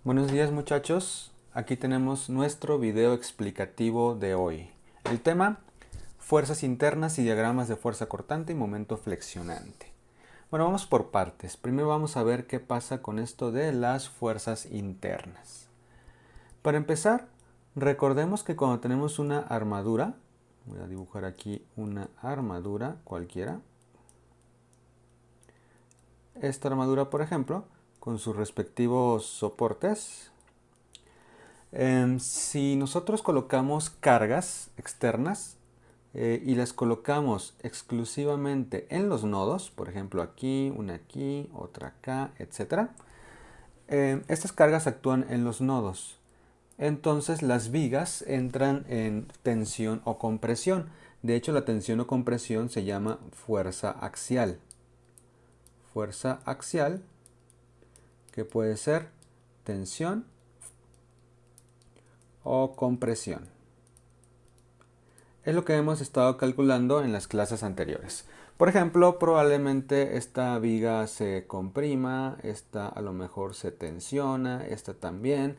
Buenos días muchachos, aquí tenemos nuestro video explicativo de hoy. El tema, fuerzas internas y diagramas de fuerza cortante y momento flexionante. Bueno, vamos por partes. Primero vamos a ver qué pasa con esto de las fuerzas internas. Para empezar, recordemos que cuando tenemos una armadura, voy a dibujar aquí una armadura cualquiera. Esta armadura, por ejemplo, con sus respectivos soportes. Si nosotros colocamos cargas externas y las colocamos exclusivamente en los nodos, por ejemplo aquí, otra acá, etc. Estas cargas actúan en los nodos. Entonces las vigas entran en tensión o compresión. De hecho, la tensión o compresión se llama fuerza axial. Fuerza axial, que puede ser tensión o compresión. Es lo que hemos estado calculando en las clases anteriores. Por ejemplo, probablemente esta viga se comprima, esta a lo mejor se tensiona, esta también.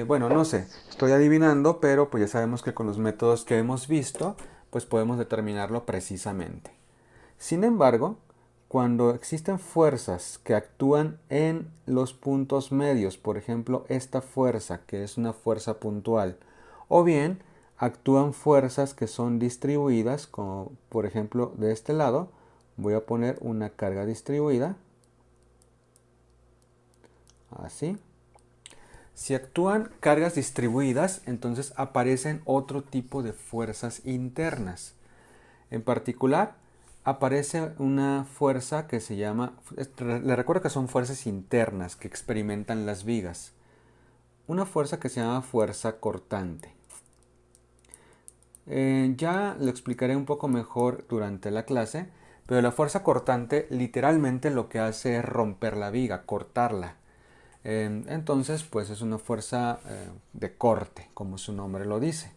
Bueno, no sé, estoy adivinando, pero pues ya sabemos que con los métodos que hemos visto, pues podemos determinarlo precisamente. Sin embargo, cuando existen fuerzas que actúan en los puntos medios, por ejemplo, esta fuerza que es una fuerza puntual, o bien actúan fuerzas que son distribuidas, como por ejemplo de este lado, voy a poner una carga distribuida, así. Si actúan cargas distribuidas, entonces aparecen otro tipo de fuerzas internas. En particular, aparece una fuerza que se llama, le recuerdo que son fuerzas internas que experimentan las vigas. Una fuerza que se llama fuerza cortante. Ya lo explicaré un poco mejor durante la clase, pero la fuerza cortante literalmente lo que hace es romper la viga, cortarla. Entonces, pues es una fuerza de corte, como su nombre lo dice.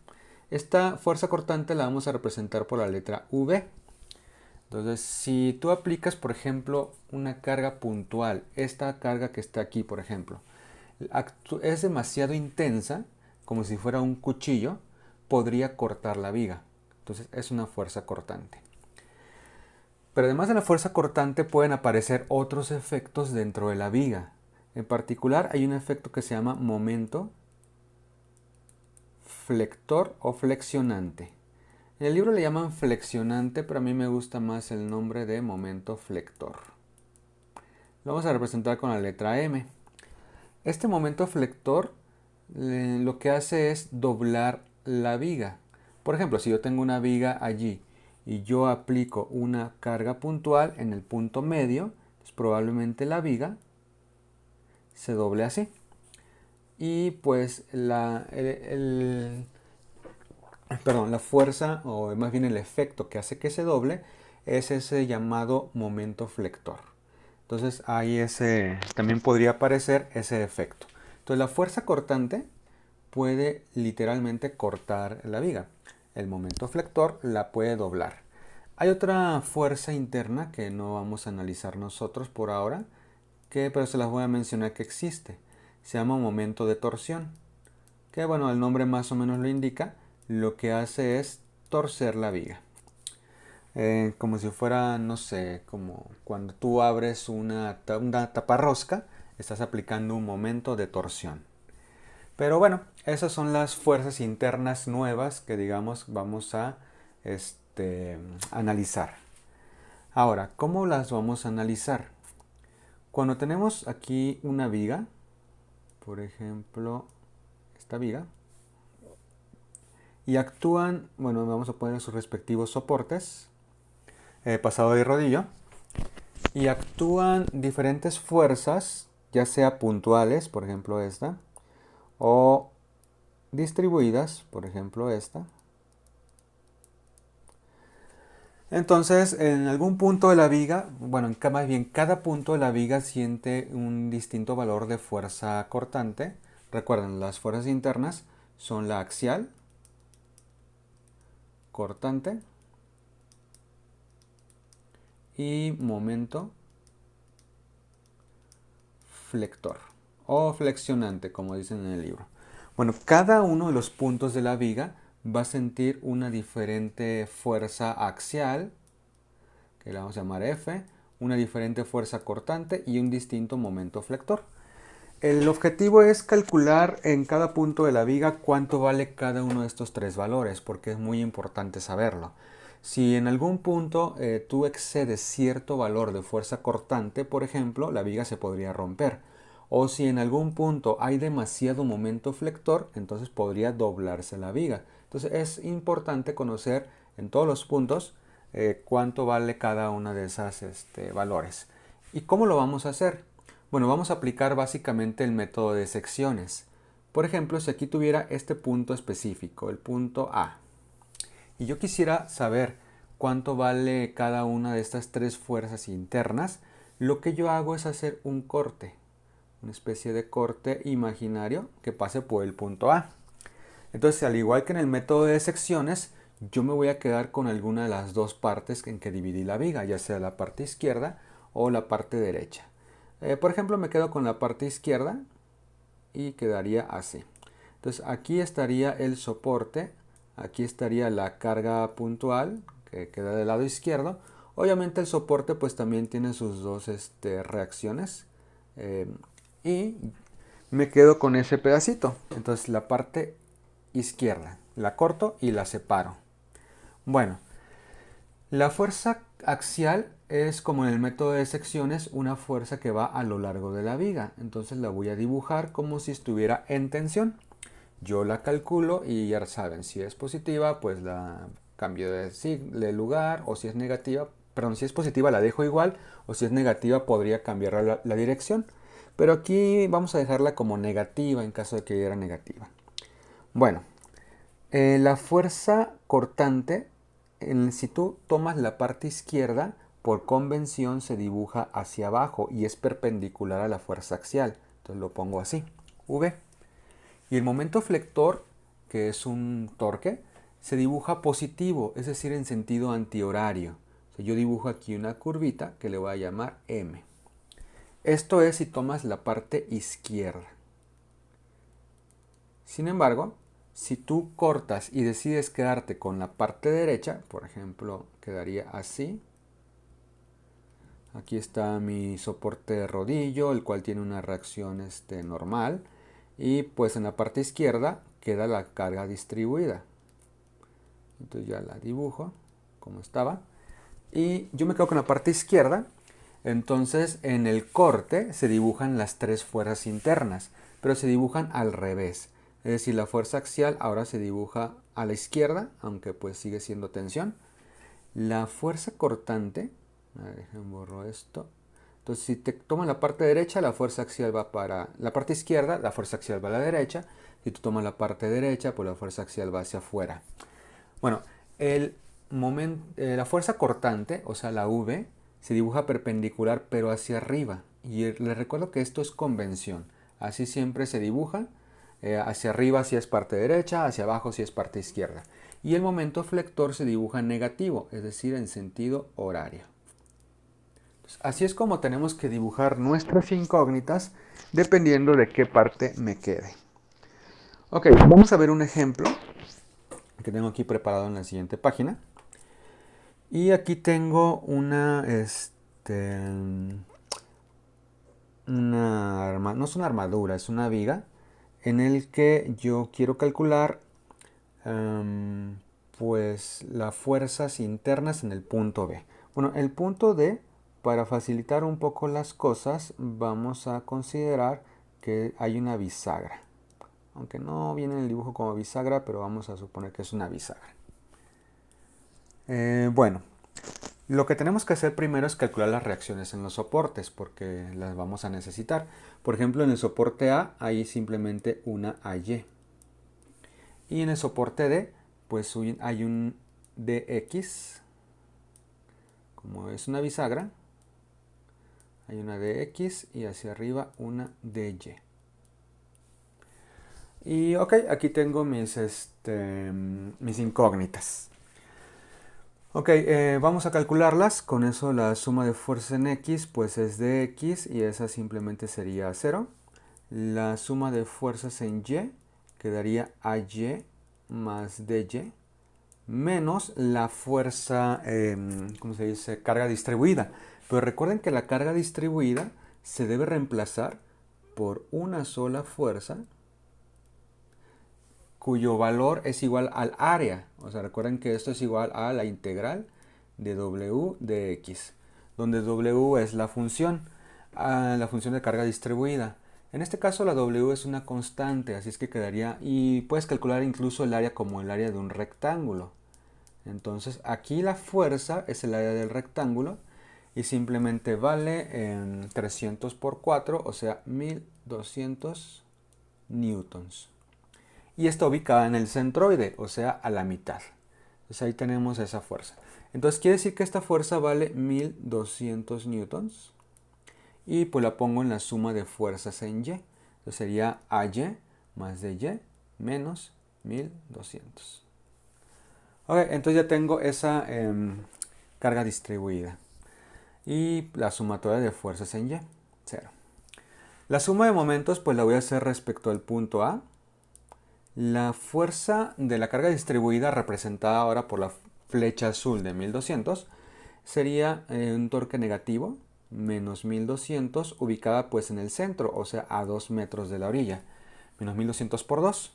Esta fuerza cortante la vamos a representar por la letra V. Entonces, si tú aplicas, por ejemplo, una carga puntual, esta carga que está aquí, por ejemplo, es demasiado intensa, como si fuera un cuchillo, podría cortar la viga. Entonces, es una fuerza cortante. Pero además de la fuerza cortante pueden aparecer otros efectos dentro de la viga. En particular, hay un efecto que se llama momento flector o flexionante. En el libro le llaman flexionante, pero a mí me gusta más el nombre de momento flector. Lo vamos a representar con la letra M. Este momento flector lo que hace es doblar la viga. Por ejemplo, si yo tengo una viga allí y yo aplico una carga puntual en el punto medio, pues probablemente la viga se doble así. Y pues la fuerza, o más bien el efecto que hace que se doble, es ese llamado momento flector. Entonces ahí también podría aparecer ese efecto. Entonces la fuerza cortante puede literalmente cortar la viga. El momento flector la puede doblar. Hay otra fuerza interna que no vamos a analizar nosotros por ahora, pero se las voy a mencionar que existe. Se llama momento de torsión, que bueno, el nombre más o menos lo indica, lo que hace es torcer la viga. Como si fuera, no sé, como cuando tú abres una taparrosca, estás aplicando un momento de torsión. Pero bueno, esas son las fuerzas internas nuevas que digamos vamos a analizar. Ahora, ¿cómo las vamos a analizar? Cuando tenemos aquí una viga, por ejemplo, esta viga, y actúan, bueno, vamos a poner sus respectivos soportes, pasado de rodillo, y actúan diferentes fuerzas, ya sea puntuales, por ejemplo esta, o distribuidas, por ejemplo esta. Entonces, en algún punto de la viga, bueno, más bien cada punto de la viga siente un distinto valor de fuerza cortante. Recuerden, las fuerzas internas son la axial, cortante y momento flector o flexionante, como dicen en el libro. Bueno, cada uno de los puntos de la viga va a sentir una diferente fuerza axial, que la vamos a llamar F, una diferente fuerza cortante y un distinto momento flector. El objetivo es calcular en cada punto de la viga cuánto vale cada uno de estos tres valores, porque es muy importante saberlo. Si en algún punto tú excedes cierto valor de fuerza cortante, por ejemplo, la viga se podría romper. O si en algún punto hay demasiado momento flector, entonces podría doblarse la viga. Entonces es importante conocer en todos los puntos cuánto vale cada uno de esos valores. ¿Y cómo lo vamos a hacer? Bueno, vamos a aplicar básicamente el método de secciones. Por ejemplo, si aquí tuviera este punto específico, el punto A, y yo quisiera saber cuánto vale cada una de estas tres fuerzas internas, lo que yo hago es hacer un corte, una especie de corte imaginario que pase por el punto A. Entonces, al igual que en el método de secciones, yo me voy a quedar con alguna de las dos partes en que dividí la viga, ya sea la parte izquierda o la parte derecha. Por ejemplo, me quedo con la parte izquierda y quedaría así. Entonces, aquí estaría el soporte, aquí estaría la carga puntual, que queda del lado izquierdo. Obviamente el soporte pues también tiene sus dos reacciones. Y me quedo con ese pedacito. Entonces la parte izquierda la corto y la separo. Bueno, la fuerza axial es, como en el método de secciones, una fuerza que va a lo largo de la viga. Entonces la voy a dibujar como si estuviera en tensión. Yo la calculo y ya saben, si es positiva, pues la cambio de lugar, o si es negativa, perdón, si es positiva la dejo igual, o si es negativa podría cambiar la dirección. Pero aquí vamos a dejarla como negativa en caso de que era negativa. Bueno, la fuerza cortante, si tú tomas la parte izquierda, por convención se dibuja hacia abajo y es perpendicular a la fuerza axial. Entonces lo pongo así, V. Y el momento flector, que es un torque, se dibuja positivo, es decir, en sentido antihorario. O sea, yo dibujo aquí una curvita que le voy a llamar M. Esto es si tomas la parte izquierda. Sin embargo, si tú cortas y decides quedarte con la parte derecha, por ejemplo, quedaría así. Aquí está mi soporte de rodillo, el cual tiene una reacción normal. Y pues en la parte izquierda queda la carga distribuida. Entonces ya la dibujo como estaba. Y yo me quedo con la parte izquierda. Entonces en el corte se dibujan las tres fuerzas internas, pero se dibujan al revés. Es decir, la fuerza axial ahora se dibuja a la izquierda, aunque pues sigue siendo tensión. La fuerza cortante, a ver, borro esto. Entonces, si te tomas la parte derecha, la fuerza axial va para la parte izquierda, la fuerza axial va a la derecha. Si tú tomas la parte derecha, pues la fuerza axial va hacia afuera. Bueno, la fuerza cortante, o sea, la V, se dibuja perpendicular pero hacia arriba. Y les recuerdo que esto es convención. Así siempre se dibuja. Hacia arriba si es parte derecha, hacia abajo si es parte izquierda. Y el momento flector se dibuja negativo, es decir, en sentido horario. Así es como tenemos que dibujar nuestras incógnitas dependiendo de qué parte me quede. Ok, vamos a ver un ejemplo que tengo aquí preparado en la siguiente página. Y aquí tengo no es una armadura, es una viga en el que yo quiero calcular pues las fuerzas internas en el punto B. Bueno, el punto D, para facilitar un poco las cosas, vamos a considerar que hay una bisagra. Aunque no viene en el dibujo como bisagra, pero vamos a suponer que es una bisagra. Bueno, lo que tenemos que hacer primero es calcular las reacciones en los soportes, porque las vamos a necesitar. Por ejemplo, en el soporte A hay simplemente una AY. Y en el soporte D, pues hay un DX. Como es una bisagra, hay una DX y hacia arriba una DY. Y ok, aquí tengo mis incógnitas. Ok, vamos a calcularlas. Con eso la suma de fuerza en X pues es dx y esa simplemente sería 0. La suma de fuerzas en Y quedaría AY más DY menos la fuerza, ¿cómo se dice? Carga distribuida. Pero recuerden que la carga distribuida se debe reemplazar por una sola fuerza cuyo valor es igual al área. O sea, recuerden que esto es igual a la integral de W de X, donde W es la función de carga distribuida. En este caso la W es una constante, así es que quedaría, y puedes calcular incluso el área como el área de un rectángulo. Entonces aquí la fuerza es el área del rectángulo y simplemente vale en 300 por 4, o sea 1200 newtons. Y está ubicada en el centroide, o sea a la mitad. Entonces ahí tenemos esa fuerza. Entonces quiere decir que esta fuerza vale 1200 newtons. Y pues la pongo en la suma de fuerzas en Y. Entonces sería AY más DY menos 1200. Ok, entonces ya tengo esa carga distribuida. Y la sumatoria de fuerzas en Y, 0. La suma de momentos pues la voy a hacer respecto al punto A. La fuerza de la carga distribuida representada ahora por la flecha azul de 1200 sería un torque negativo menos 1200 ubicada pues en el centro, o sea a 2 metros de la orilla, menos 1200 por 2.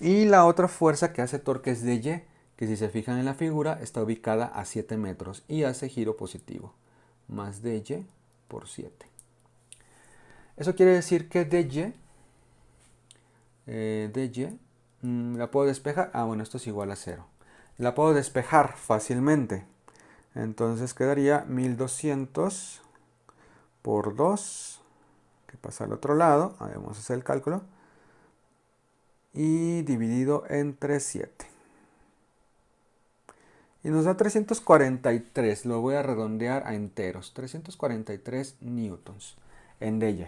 Y la otra fuerza que hace torque es de Y, que si se fijan en la figura está ubicada a 7 metros y hace giro positivo, más de Y por 7. Eso quiere decir que dy la puedo despejar. Bueno, esto es igual a 0. La puedo despejar fácilmente. Entonces quedaría 1200 por 2, que pasa al otro lado. Vamos a hacer el cálculo. Y dividido entre 7. Y nos da 343. Lo voy a redondear a enteros. 343 newtons en dy.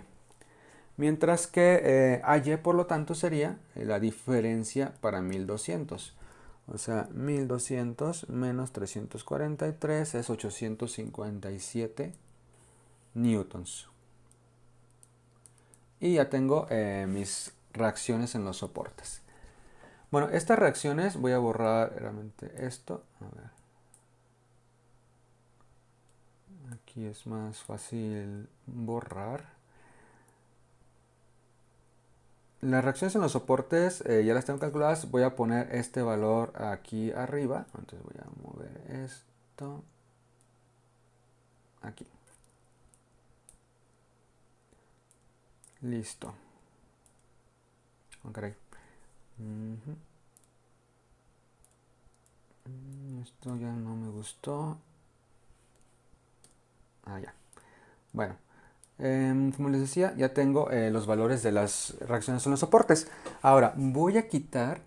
Mientras que AY, por lo tanto, sería la diferencia para 1200. O sea, 1200 menos 343 es 857 newtons. Y ya tengo mis reacciones en los soportes. Bueno, estas reacciones voy a borrar realmente esto. A ver. Aquí es más fácil borrar. Las reacciones en los soportes ya las tengo calculadas. Voy a poner este valor aquí arriba. Entonces voy a mover esto aquí. Listo. Okay. Esto ya no me gustó. Ya. Bueno. Como les decía, ya tengo los valores de las reacciones en los soportes. Ahora, voy a quitar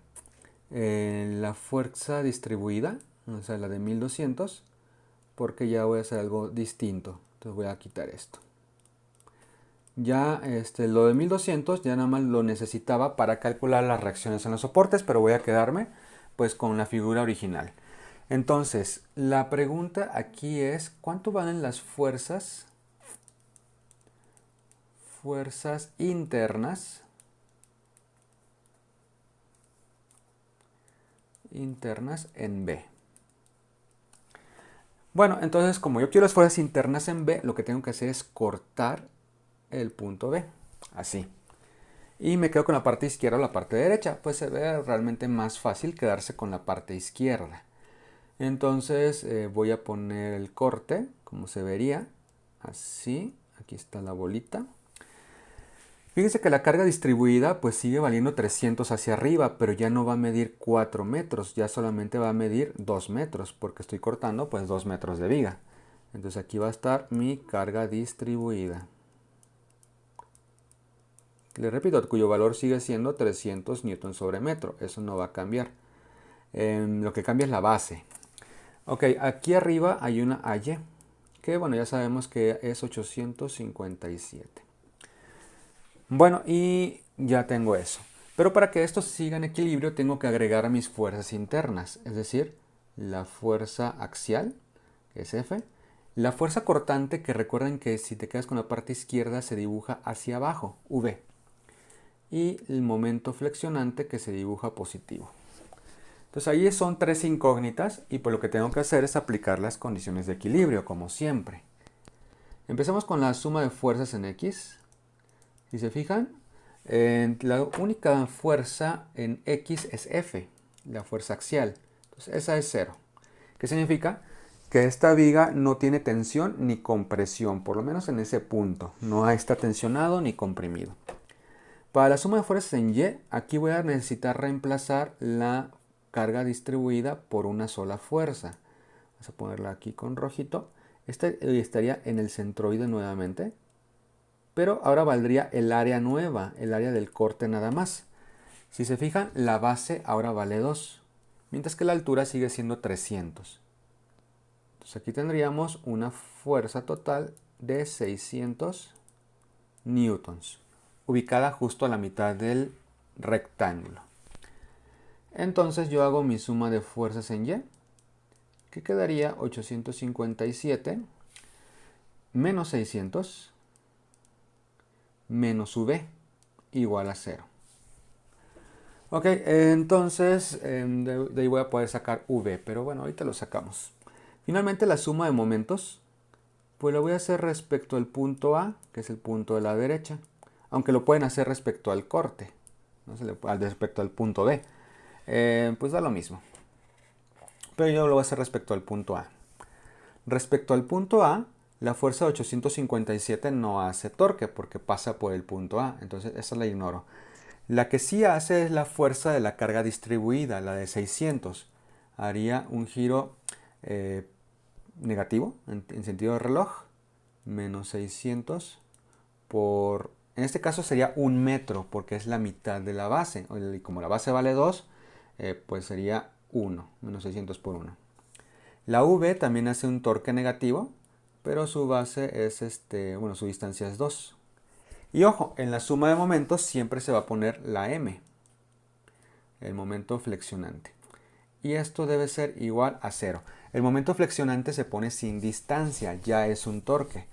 la fuerza distribuida, o sea, la de 1200, porque ya voy a hacer algo distinto. Entonces voy a quitar esto. Ya lo de 1200 ya nada más lo necesitaba para calcular las reacciones en los soportes, pero voy a quedarme pues con la figura original. Entonces, la pregunta aquí es, ¿cuánto valen las fuerzas internas en B? Bueno, entonces como yo quiero las fuerzas internas en B, lo que tengo que hacer es cortar el punto B, así. Y me quedo con la parte izquierda o la parte derecha, pues se ve realmente más fácil quedarse con la parte izquierda. Entonces voy a poner el corte, como se vería, así. Aquí está la bolita. Fíjense que la carga distribuida pues sigue valiendo 300 hacia arriba, pero ya no va a medir 4 metros, ya solamente va a medir 2 metros, porque estoy cortando pues 2 metros de viga. Entonces aquí va a estar mi carga distribuida. Les repito, cuyo valor sigue siendo 300 newtons sobre metro, eso no va a cambiar. Lo que cambia es la base. Ok, aquí arriba hay una AY, que bueno, ya sabemos que es 857. Bueno, y ya tengo eso. Pero para que esto siga en equilibrio tengo que agregar a mis fuerzas internas, es decir, la fuerza axial, que es F, La fuerza cortante, que recuerden que si te quedas con la parte izquierda se dibuja hacia abajo, V. Y el momento flexionante que se dibuja positivo. Entonces ahí son tres incógnitas y pues lo que tengo que hacer es aplicar las condiciones de equilibrio, como siempre. Empezamos con la suma de fuerzas en X. Si se fijan, la única fuerza en X es F, la fuerza axial. Entonces esa es 0. ¿Qué significa? Que esta viga no tiene tensión ni compresión, por lo menos en ese punto. No está tensionado ni comprimido. Para la suma de fuerzas en Y, aquí voy a necesitar reemplazar la carga distribuida por una sola fuerza. Vamos a ponerla aquí con rojito. Esta estaría en el centroide nuevamente, pero ahora valdría el área nueva, el área del corte nada más. Si se fijan, la base ahora vale 2, mientras que la altura sigue siendo 300. Entonces aquí tendríamos una fuerza total de 600 newtons, ubicada justo a la mitad del rectángulo. Entonces yo hago mi suma de fuerzas en Y, que quedaría 857 menos 600 menos V igual a 0. Ok, entonces de ahí voy a poder sacar V, pero bueno, ahorita lo sacamos. Finalmente la suma de momentos, pues lo voy a hacer respecto al punto A, que es el punto de la derecha, aunque lo pueden hacer respecto al corte, ¿no? Respecto al punto B, pues da lo mismo. Pero yo lo voy a hacer respecto al punto A. Respecto al punto A, la fuerza de 857 no hace torque porque pasa por el punto A, entonces esa la ignoro. La que sí hace es la fuerza de la carga distribuida, la de 600. Haría un giro negativo en sentido de reloj, menos 600 por... En este caso sería 1 metro porque es la mitad de la base. Y como la base vale 2, pues sería 1, menos 600 por 1. La V también hace un torque negativo, pero su base es, bueno, su distancia es 2. Y ojo, en la suma de momentos siempre se va a poner la M, el momento flexionante. Y esto debe ser igual a 0. El momento flexionante se pone sin distancia, ya es un torque.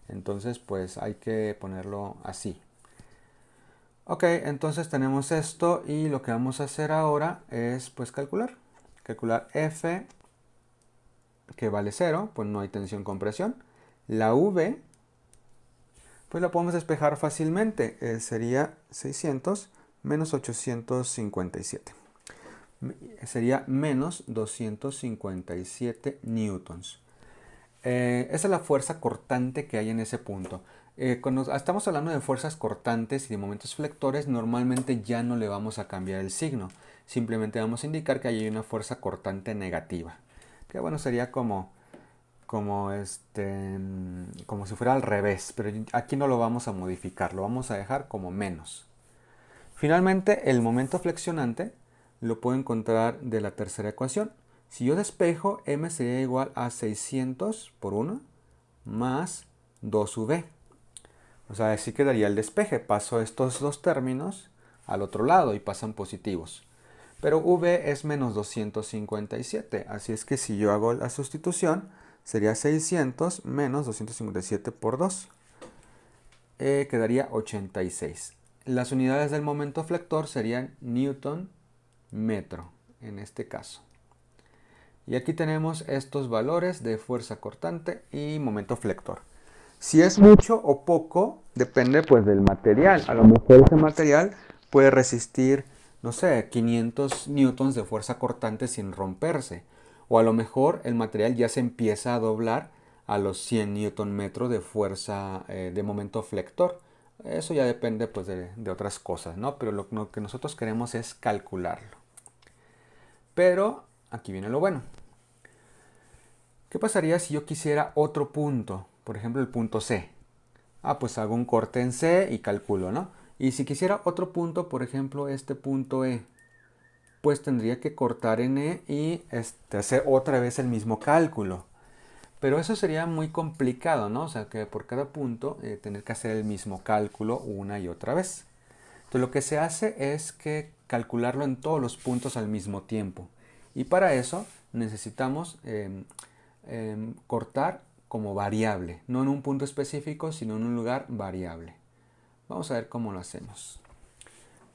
Entonces, pues hay que ponerlo así. Ok, entonces tenemos esto y lo que vamos a hacer ahora es pues calcular. Calcular F, que vale 0, pues no hay tensión-compresión. La V, pues la podemos despejar fácilmente. Sería 600 menos 857. Sería menos 257 newtons. Esa es la fuerza cortante que hay en ese punto. Cuando estamos hablando de fuerzas cortantes y de momentos flectores, normalmente ya no le vamos a cambiar el signo. Simplemente vamos a indicar que hay una fuerza cortante negativa. Que bueno, sería como si fuera al revés, pero aquí no lo vamos a modificar, lo vamos a dejar como menos. Finalmente, el momento flexionante lo puedo encontrar de la tercera ecuación. Si yo despejo, m sería igual a 600 por 1 más 2v. O sea, así quedaría el despeje. Paso estos dos términos al otro lado y pasan positivos. Pero v es menos 257. Así es que si yo hago la sustitución, sería 600 menos 257 por 2. Quedaría 86. Las unidades del momento flector serían newton metro en este caso. Y aquí tenemos estos valores de fuerza cortante y momento flector. Si es mucho o poco, depende pues del material. A lo mejor ese material puede resistir, no sé, 500 newtons de fuerza cortante sin romperse. O a lo mejor el material ya se empieza a doblar a los 100 newton metro de fuerza de momento flector. Eso ya depende pues de otras cosas, ¿no? Pero lo que nosotros queremos es calcularlo. Pero aquí viene lo bueno. ¿Qué pasaría si yo quisiera otro punto? Por ejemplo, el punto C. Pues hago un corte en C y calculo, ¿no? Y si quisiera otro punto, por ejemplo, este punto E, pues tendría que cortar en E y hacer otra vez el mismo cálculo. Pero eso sería muy complicado, ¿no? O sea, que por cada punto tener que hacer el mismo cálculo una y otra vez. Entonces lo que se hace es que calcularlo en todos los puntos al mismo tiempo. Y para eso necesitamos cortar como variable, no en un punto específico, sino en un lugar variable. Vamos a ver cómo lo hacemos.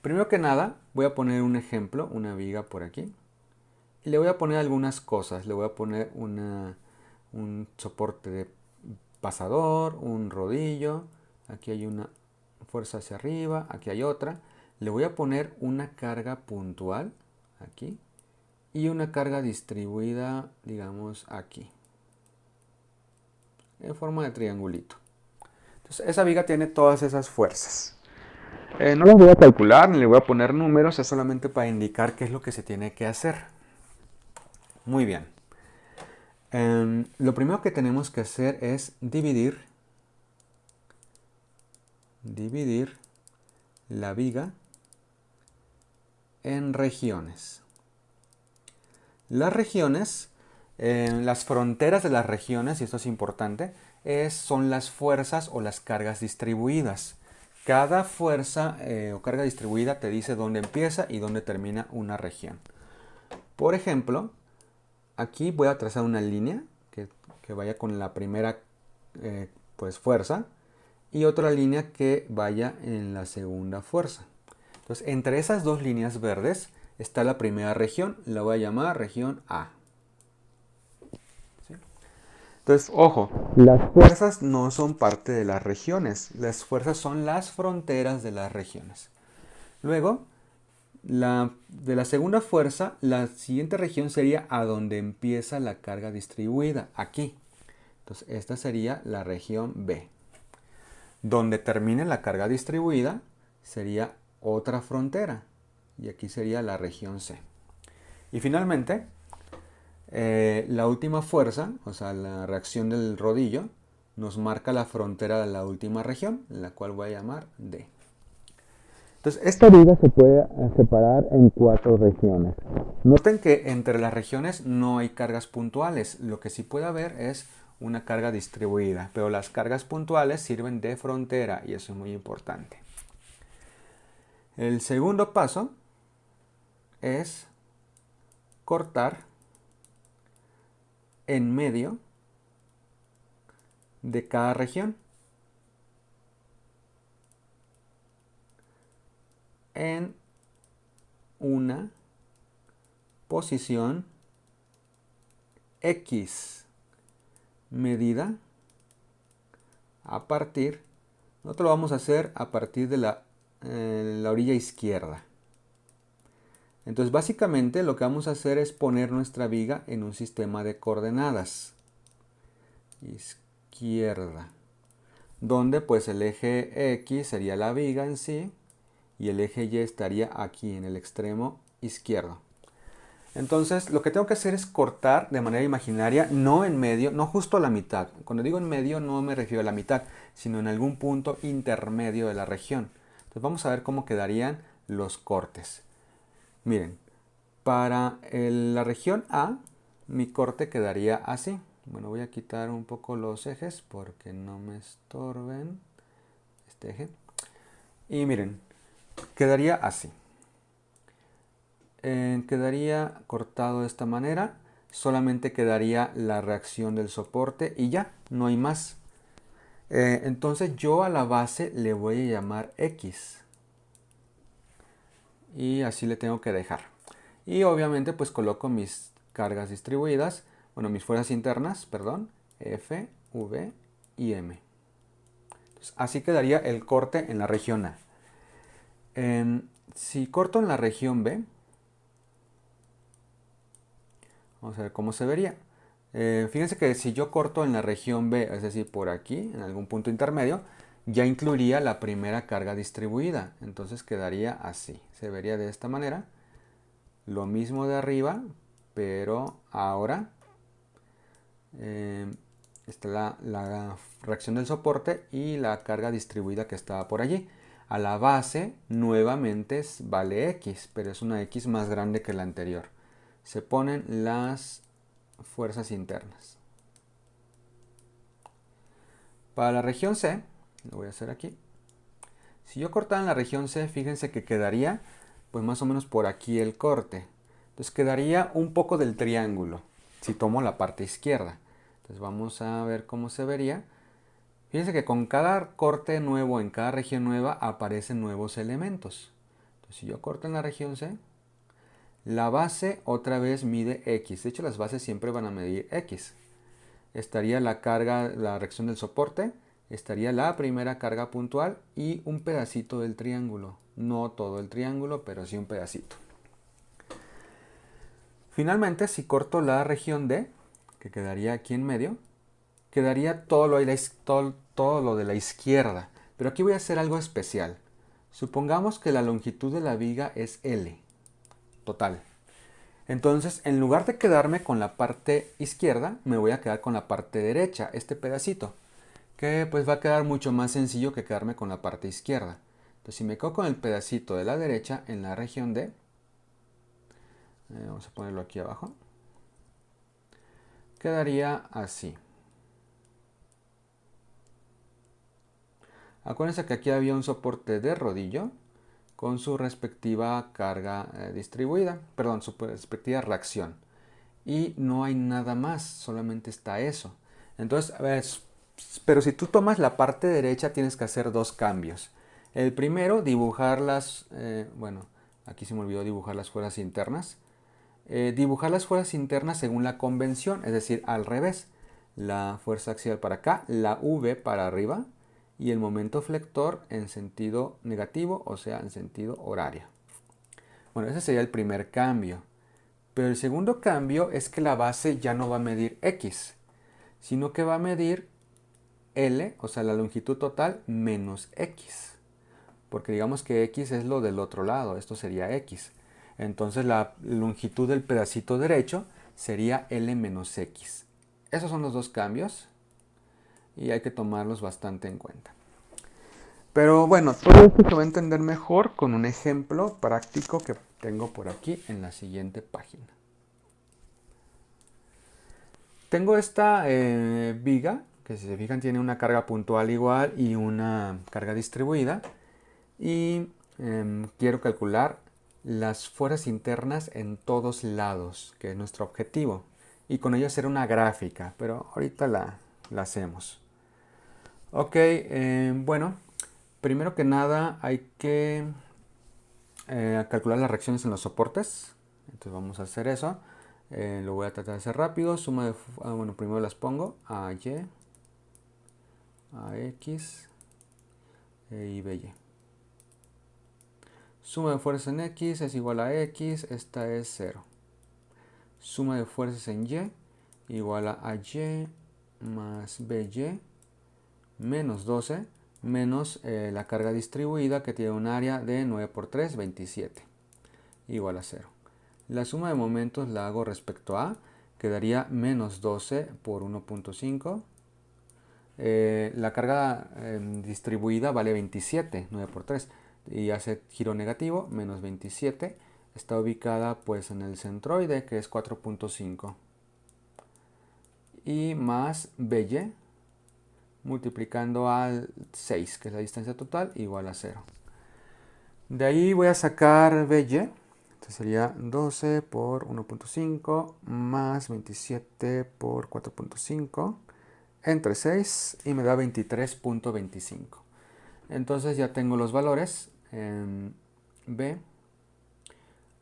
Primero que nada, voy a poner un ejemplo, una viga por aquí. Y le voy a poner algunas cosas. Le voy a poner un soporte de pasador, un rodillo. Aquí hay una fuerza hacia arriba, aquí hay otra. Le voy a poner una carga puntual, aquí. Y una carga distribuida, digamos, aquí. En forma de triangulito. Entonces, esa viga tiene todas esas fuerzas. No las voy a calcular, ni le voy a poner números, es solamente para indicar qué es lo que se tiene que hacer. Muy bien. Lo primero que tenemos que hacer es dividir la viga en regiones. Las regiones, las fronteras de las regiones, y esto es importante, son las fuerzas o las cargas distribuidas. Cada fuerza o carga distribuida te dice dónde empieza y dónde termina una región. Por ejemplo, aquí voy a trazar una línea que vaya con la primera pues, fuerza y otra línea que vaya en la segunda fuerza. Entonces, entre esas dos líneas verdes está la primera región, la voy a llamar región A. ¿Sí? Entonces, ojo, las fuerzas no son parte de las regiones, las fuerzas son las fronteras de las regiones. Luego, de la segunda fuerza, la siguiente región sería a donde empieza la carga distribuida, aquí. Entonces, esta sería la región B. Donde termine la carga distribuida sería otra frontera, y aquí sería la región C. Y finalmente, la última fuerza, o sea, la reacción del rodillo, nos marca la frontera de la última región, la cual voy a llamar D. Entonces, esta viga se puede separar en 4 regiones. Noten que entre las regiones no hay cargas puntuales. Lo que sí puede haber es una carga distribuida, pero las cargas puntuales sirven de frontera y eso es muy importante. El segundo paso es cortar en medio de cada región en una posición X medida a partir, nosotros lo vamos a hacer a partir de la orilla izquierda. Entonces básicamente lo que vamos a hacer es poner nuestra viga en un sistema de coordenadas. Izquierda. Donde pues el eje X sería la viga en sí y el eje Y estaría aquí en el extremo izquierdo. Entonces lo que tengo que hacer es cortar de manera imaginaria, no en medio, no justo a la mitad. Cuando digo en medio no me refiero a la mitad, sino en algún punto intermedio de la región. Entonces vamos a ver cómo quedarían los cortes. Miren, para la región A, mi corte quedaría así. Bueno, voy a quitar un poco los ejes porque no me estorben este eje. Y miren, quedaría así. Quedaría cortado de esta manera. Solamente quedaría la reacción del soporte y ya, no hay más. Entonces yo a la base le voy a llamar X. Y así le tengo que dejar. Y obviamente pues coloco mis cargas distribuidas, bueno, mis fuerzas internas, perdón, F, V y M. Entonces, así quedaría el corte en la región A. Si corto en la región B, vamos a ver cómo se vería. Fíjense que si yo corto en la región B, es decir, por aquí, en algún punto intermedio, ya incluiría la primera carga distribuida. Entonces quedaría así. Se vería de esta manera. Lo mismo de arriba, pero ahora está la reacción del soporte y la carga distribuida que estaba por allí. A la base nuevamente vale X, pero es una X más grande que la anterior. Se ponen las fuerzas internas. Para la región C, lo voy a hacer aquí. Si yo cortara en la región C, fíjense que quedaría pues más o menos por aquí el corte. Entonces quedaría un poco del triángulo, si tomo la parte izquierda. Entonces vamos a ver cómo se vería. Fíjense que con cada corte nuevo en cada región nueva aparecen nuevos elementos. Entonces si yo corto en la región C, la base otra vez mide X. De hecho las bases siempre van a medir X. Estaría la carga, la reacción del soporte, estaría la primera carga puntual y un pedacito del triángulo. No todo el triángulo, pero sí un pedacito. Finalmente, si corto la región D, que quedaría aquí en medio, quedaría todo lo de la izquierda. Pero aquí voy a hacer algo especial. Supongamos que la longitud de la viga es L, total. Entonces, en lugar de quedarme con la parte izquierda, me voy a quedar con la parte derecha, este pedacito, que pues va a quedar mucho más sencillo que quedarme con la parte izquierda. Entonces, si me quedo con el pedacito de la derecha en la región D, vamos a ponerlo aquí abajo, quedaría así. Acuérdense que aquí había un soporte de rodillo con su respectiva carga distribuida, perdón, su respectiva reacción. Y no hay nada más, solamente está eso. Entonces, a ver, pero si tú tomas la parte derecha tienes que hacer dos cambios. El primero, dibujar bueno, aquí se me olvidó dibujar las fuerzas internas. Dibujar las fuerzas internas según la convención, es decir, al revés. La fuerza axial para acá, la V para arriba y el momento flector en sentido negativo, o sea, en sentido horario. Bueno, ese sería el primer cambio. Pero el segundo cambio es que la base ya no va a medir X, sino que va a medir L, o sea, la longitud total, menos X. Porque digamos que X es lo del otro lado, esto sería X. Entonces la longitud del pedacito derecho sería L menos X. Esos son los dos cambios y hay que tomarlos bastante en cuenta. Pero bueno, todo esto se va a entender mejor con un ejemplo práctico que tengo por aquí en la siguiente página. Tengo esta viga, que si se fijan tiene una carga puntual igual y una carga distribuida. Y quiero calcular las fuerzas internas en todos lados, que es nuestro objetivo. Y con ello hacer una gráfica, pero ahorita la hacemos. Ok, bueno, primero que nada hay que calcular las reacciones en los soportes. Entonces vamos a hacer eso. Lo voy a tratar de hacer rápido. Suma de, bueno, primero las pongo a Y, a X y BY. Suma de fuerzas en X es igual a X, esta es 0. Suma de fuerzas en Y igual a Y más BY menos 12 menos la carga distribuida que tiene un área de 9 por 3, 27, igual a 0. La suma de momentos la hago respecto a, quedaría menos 12 por 1.5. La carga distribuida vale 27, 9 por 3, y hace giro negativo, menos 27. Está ubicada pues en el centroide, que es 4.5. Y más BY, multiplicando al 6, que es la distancia total, igual a 0. De ahí voy a sacar BY. Entonces sería 12 por 1.5 más 27 por 4.5 entre 6 y me da 23.25. Entonces ya tengo los valores. B,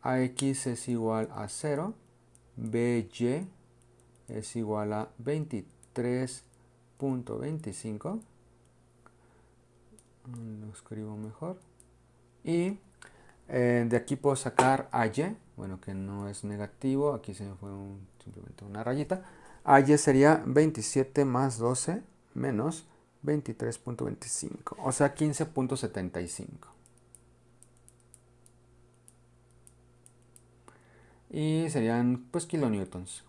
AX es igual a 0, BY es igual a 23.25. Lo escribo mejor. Y de aquí puedo sacar AY, bueno, que no es negativo, aquí se me fue simplemente una rayita. AY sería 27 más 12 menos 23.25, o sea 15.75. Y serían pues kilonewtons.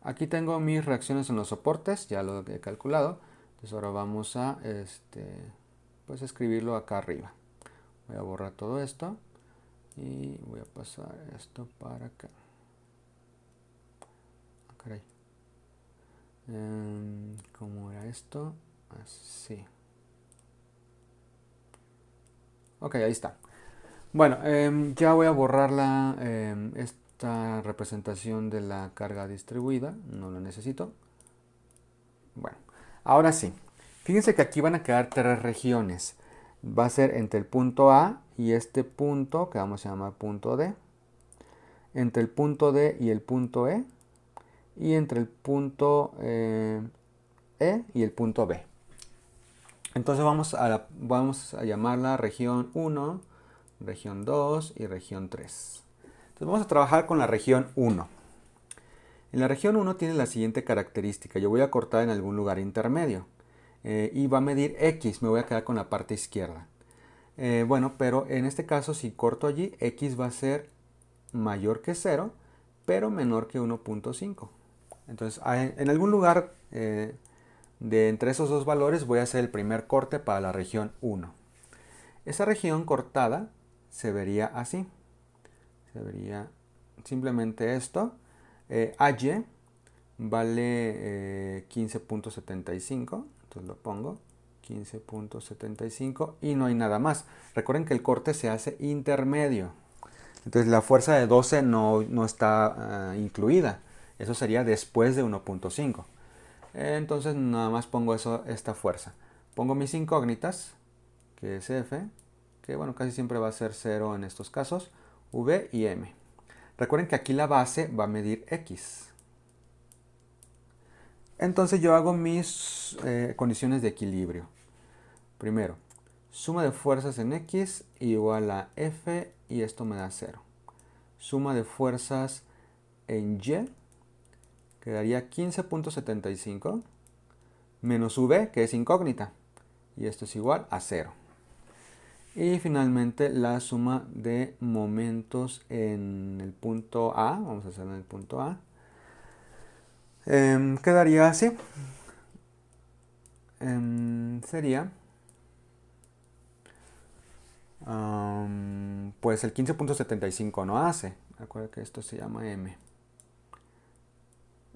Aquí tengo mis reacciones en los soportes, ya lo he calculado. Entonces ahora vamos a pues escribirlo acá arriba. Voy a borrar todo esto y voy a pasar esto para acá. Ah, caray. ¿Cómo era esto? Así. Ok, ahí está. Bueno, ya voy a borrar esta representación de la carga distribuida. No lo necesito. Bueno, ahora sí. Fíjense que aquí van a quedar tres regiones. Va a ser entre el punto A y este punto, que vamos a llamar punto D. Entre el punto D y el punto E. Y entre el punto E y el punto B. Entonces vamos a llamarla región 1, región 2 y región 3. Entonces vamos a trabajar con la región 1. En la región 1 tiene la siguiente característica. Yo voy a cortar en algún lugar intermedio. Y va a medir X. Me voy a quedar con la parte izquierda. Bueno, pero en este caso si corto allí, X va a ser mayor que 0, pero menor que 1.5. Entonces en algún lugar de entre esos dos valores voy a hacer el primer corte para la región 1. Esa región cortada se vería así. Se vería simplemente esto. AY vale 15.75. Entonces lo pongo 15.75 y no hay nada más. Recuerden que el corte se hace intermedio. Entonces la fuerza de 12 no está incluida. Eso sería después de 1.5. Entonces nada más pongo esta fuerza. Pongo mis incógnitas, que es F, que bueno, casi siempre va a ser 0 en estos casos, V y M. Recuerden que aquí la base va a medir X. Entonces yo hago mis condiciones de equilibrio. Primero, suma de fuerzas en X igual a F y esto me da 0. Suma de fuerzas en Y quedaría 15.75 menos V, que es incógnita, y esto es igual a 0. Y finalmente la suma de momentos en el punto A, vamos a hacerlo en el punto A, quedaría así. Sería pues el 15.75 no hace. Recuerda que esto se llama M.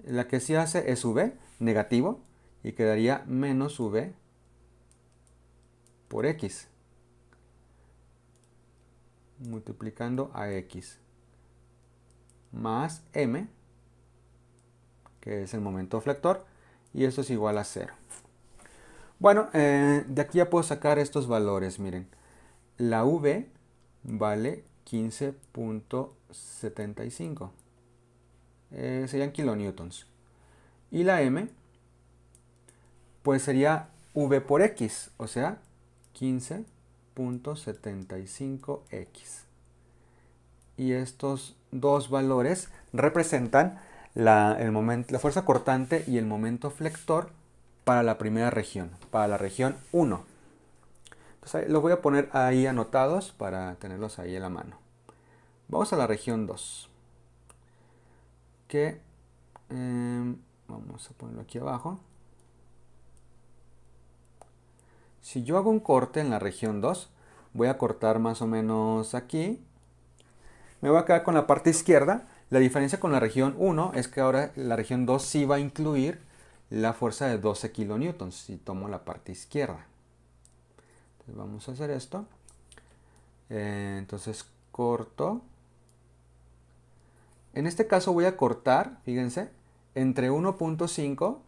La que sí hace es V, negativo, y quedaría menos V por X, multiplicando a X, más M, que es el momento flector, y esto es igual a 0. Bueno, de aquí ya puedo sacar estos valores, miren. La V vale 15.75. Serían kilonewtons. Y la M, pues sería V por X, o sea, 15.75X. Y estos dos valores representan la fuerza cortante y el momento flector para la primera región, para la región 1. Entonces los voy a poner ahí anotados para tenerlos ahí en la mano. Vamos a la región 2. Que vamos a ponerlo aquí abajo. Si yo hago un corte en la región 2, voy a cortar más o menos aquí. Me voy a quedar con la parte izquierda. La diferencia con la región 1 es que ahora la región 2 sí va a incluir la fuerza de 12 kilonewtons si tomo la parte izquierda. Entonces vamos a hacer esto. Entonces corto. En este caso voy a cortar, fíjense, entre 1.5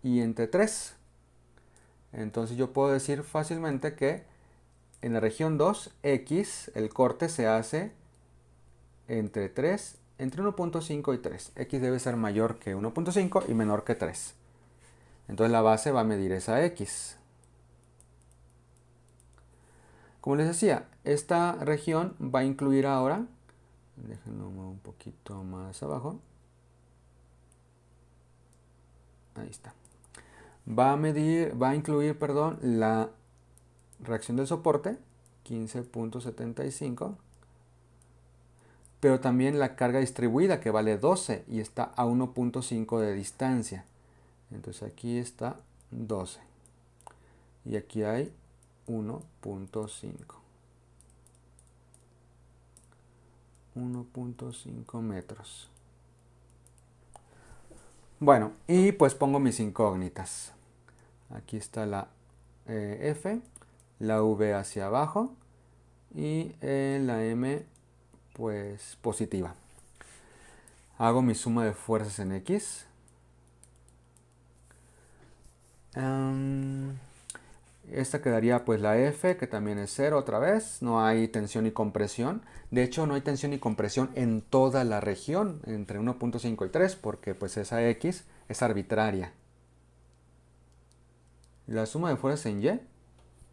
y entre 3. Entonces yo puedo decir fácilmente que en la región 2, X, el corte se hace entre 3, entre 1.5 y 3. X debe ser mayor que 1.5 y menor que 3. Entonces la base va a medir esa X. Como les decía, esta región va a incluir ahora, déjenlo un poquito más abajo, ahí está, va a incluir, perdón, la reacción del soporte, 15.75, pero también la carga distribuida que vale 12 y está a 1.5 de distancia. Entonces aquí está 12 y aquí hay 1.5. 1.5 metros. Bueno, y pues pongo mis incógnitas. Aquí está la F, la V hacia abajo y la M pues positiva. Hago mi suma de fuerzas en X. Esta quedaría pues la F, que también es 0 otra vez. No hay tensión ni compresión. De hecho, no hay tensión ni compresión en toda la región entre 1.5 y 3, porque pues esa X es arbitraria. La suma de fuerzas en Y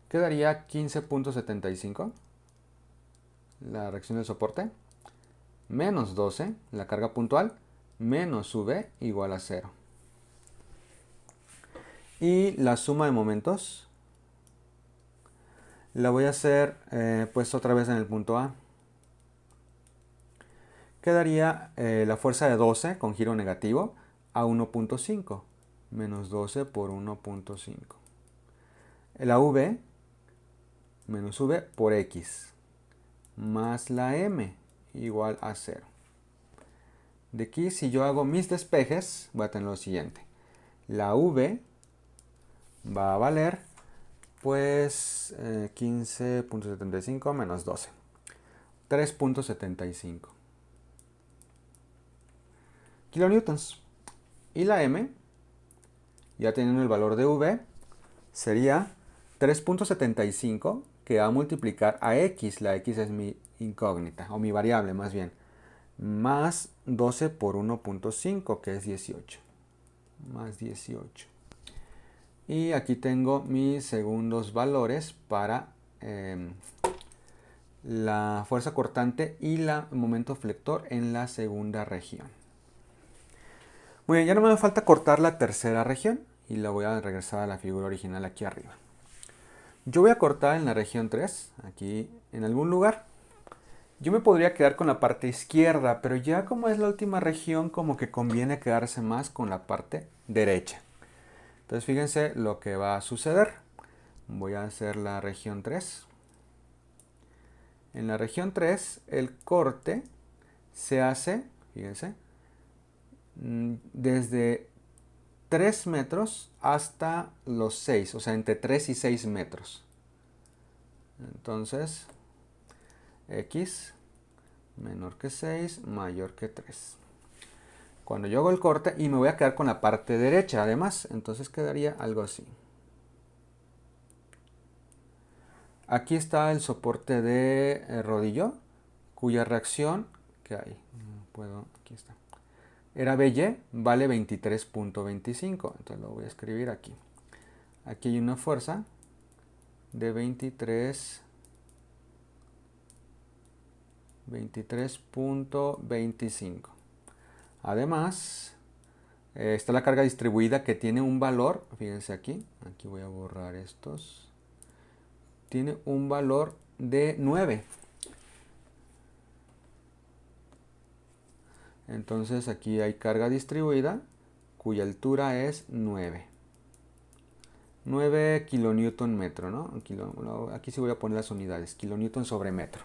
quedaría 15.75, la reacción del soporte, menos 12, la carga puntual, menos V igual a 0. Y la suma de momentos la voy a hacer pues otra vez en el punto A. Quedaría la fuerza de 12 con giro negativo a 1.5, menos 12 por 1.5. La V, menos V por X, más la M, igual a 0. De aquí, si yo hago mis despejes, voy a tener lo siguiente. La V va a valer, pues, 15.75 menos 12. 3.75 kilonewtons. Y la M, ya teniendo el valor de V, sería 3.75 que va a multiplicar a X. La X es mi incógnita, o mi variable más bien. Más 12 por 1.5, que es 18. Más 18. Y aquí tengo mis segundos valores para la fuerza cortante y el momento flector en la segunda región. Muy bien, ya no me falta cortar la tercera región y la voy a regresar a la figura original aquí arriba. Yo voy a cortar en la región 3, aquí en algún lugar. Yo me podría quedar con la parte izquierda, pero ya como es la última región, como que conviene quedarse más con la parte derecha. Entonces fíjense lo que va a suceder. Voy a hacer la región 3. En la región 3 el corte se hace, fíjense, desde 3 metros hasta los 6, o sea, entre 3 y 6 metros. Entonces, X menor que 6, mayor que 3. Cuando yo hago el corte, y me voy a quedar con la parte derecha además, entonces quedaría algo así. Aquí está el soporte de rodillo, cuya reacción, ¿qué hay? Aquí está. Era BY, vale 23.25, entonces lo voy a escribir aquí. Aquí hay una fuerza de 23.25. Además, está la carga distribuida que tiene un valor, fíjense aquí voy a borrar estos, tiene un valor de 9. Entonces aquí hay carga distribuida cuya altura es 9. 9 kilonewton metro, ¿no? Aquí sí voy a poner las unidades, kilonewton sobre metro.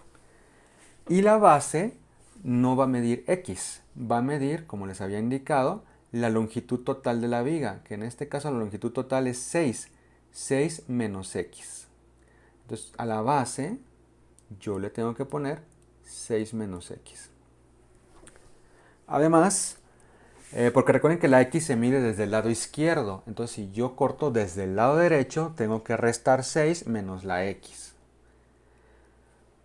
Y la base no va a medir X, va a medir, como les había indicado, la longitud total de la viga, que en este caso la longitud total es 6, 6 menos X. Entonces a la base yo le tengo que poner 6 menos X. Además, porque recuerden que la X se mide desde el lado izquierdo, entonces si yo corto desde el lado derecho, tengo que restar 6 menos la X.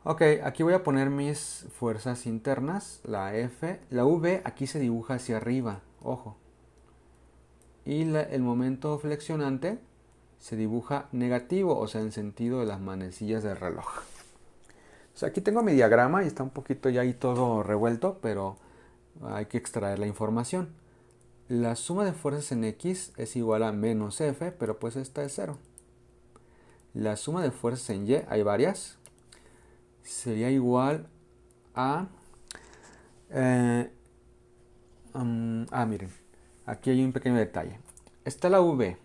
Ok, aquí voy a poner mis fuerzas internas, la F, la V aquí se dibuja hacia arriba, ojo. Y el momento flexionante se dibuja negativo, o sea, en sentido de las manecillas del reloj. O sea, aquí tengo mi diagrama y está un poquito ya ahí todo revuelto, pero hay que extraer la información. La suma de fuerzas en X es igual a menos F, pero pues esta es 0. La suma de fuerzas en Y, hay varias, sería igual a... miren, aquí hay un pequeño detalle. Está la V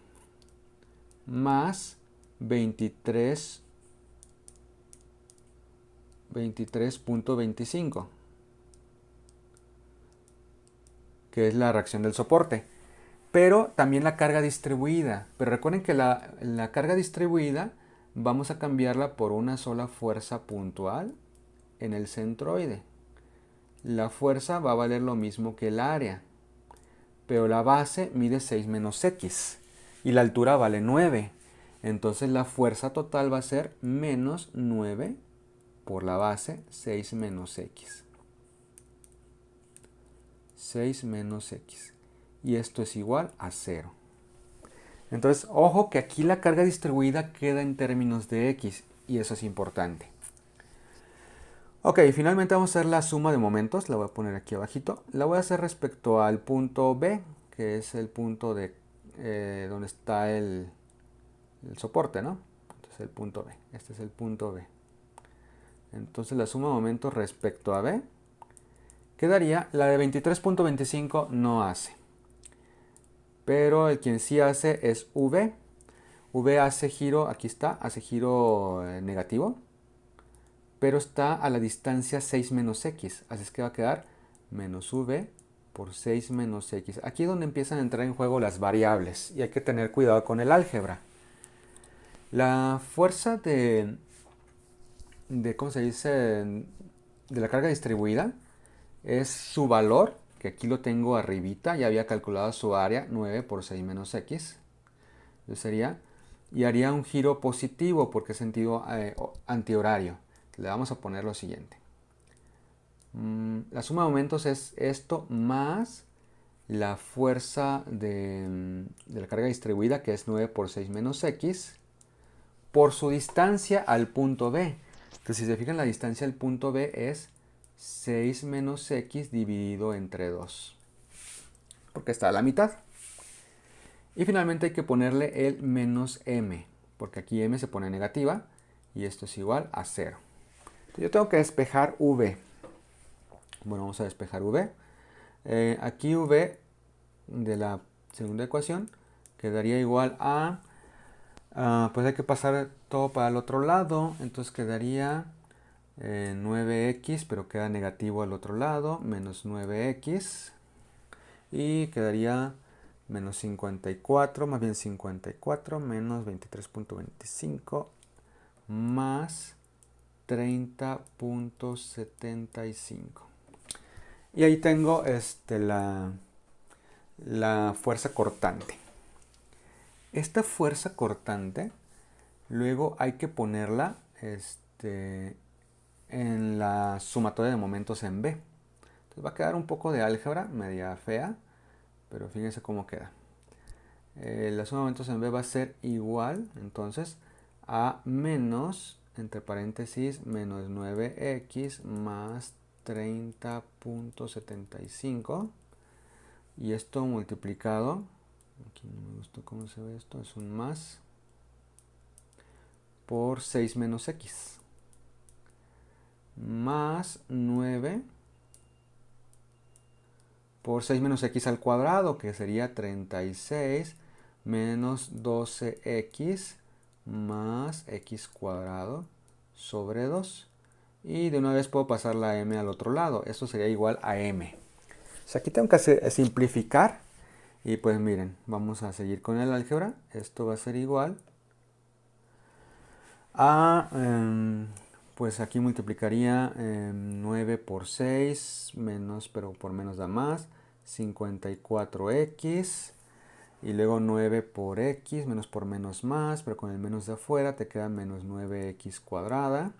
más 23.25, que es la reacción del soporte. Pero también la carga distribuida. Pero recuerden que la carga distribuida vamos a cambiarla por una sola fuerza puntual en el centroide. La fuerza va a valer lo mismo que el área, pero la base mide 6 menos X. y la altura vale 9. Entonces la fuerza total va a ser menos 9 por la base 6 menos x. 6 menos x. Y esto es igual a 0. Entonces, ojo que aquí la carga distribuida queda en términos de x. Y eso es importante. Ok, finalmente vamos a hacer la suma de momentos. La voy a poner aquí abajito. La voy a hacer respecto al punto B, que es el punto de donde está el soporte, ¿no? Entonces el punto B. Este es el punto B. Entonces la suma de momentos respecto a B quedaría, la de 23.25 no hace. Pero el quien sí hace es V. V hace giro, aquí está, hace giro negativo. Pero está a la distancia 6 menos x. Así es que va a quedar menos V por 6 menos x. Aquí es donde empiezan a entrar en juego las variables. Y hay que tener cuidado con el álgebra. La fuerza ¿cómo se dice? De la carga distribuida es su valor, que aquí lo tengo arribita, ya había calculado su área, 9 por 6 menos x. Entonces sería, y haría un giro positivo porque es sentido antihorario. Le vamos a poner lo siguiente. La suma de momentos es esto más la fuerza de la carga distribuida, que es 9 por 6 menos x, por su distancia al punto B. Entonces, si se fijan, la distancia al punto B es 6 menos x dividido entre 2, porque está a la mitad. Y finalmente hay que ponerle el menos m, porque aquí m se pone negativa y esto es igual a 0. Entonces, yo tengo que despejar v. Bueno, vamos a despejar v. Aquí v de la segunda ecuación quedaría igual a... pues hay que pasar todo para el otro lado. Entonces quedaría 9x, pero queda negativo al otro lado, menos 9x. Y quedaría menos 54, más bien 54, menos 23.25, más 30.75. Y ahí tengo la fuerza cortante. Esta fuerza cortante, luego hay que ponerla en la sumatoria de momentos en B. Entonces va a quedar un poco de álgebra, media fea, pero fíjense cómo queda. La suma de momentos en B va a ser igual, entonces, a menos, entre paréntesis, menos 9x más 30.75. Y esto multiplicado, aquí no me gustó cómo se ve esto, es un más, por 6 menos x. Más 9 por 6 menos x al cuadrado, que sería 36 menos 12x más x cuadrado sobre 2. Y de una vez puedo pasar la m al otro lado. Esto sería igual a m. O sea, aquí tengo que simplificar. Y pues miren, vamos a seguir con el álgebra. Esto va a ser igual a... pues aquí multiplicaría 9 por 6, menos, pero por menos da más, 54x. Y luego 9 por x, menos por menos más, pero con el menos de afuera te queda menos 9x cuadrada.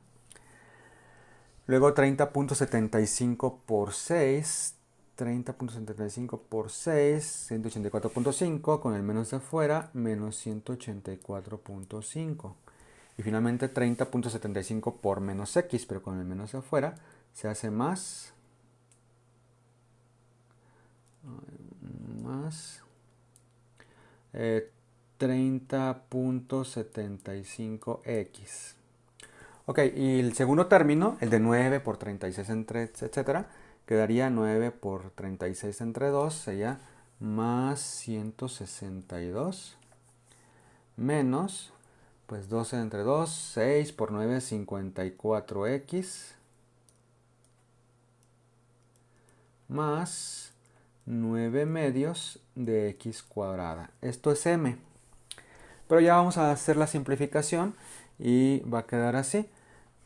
Luego 30.75 por 6, 30.75 por 6, 184.5, con el menos de afuera, menos 184.5. Y finalmente 30.75 por menos x, pero con el menos de afuera, se hace más 30.75x. Ok, y el segundo término, el de 9 por 36 entre, etcétera, quedaría 9 por 36 entre 2, sería más 162, menos, pues 12 entre 2, 6 por 9, 54x, más 9 medios de x cuadrada. Esto es m. Pero ya vamos a hacer la simplificación y va a quedar así.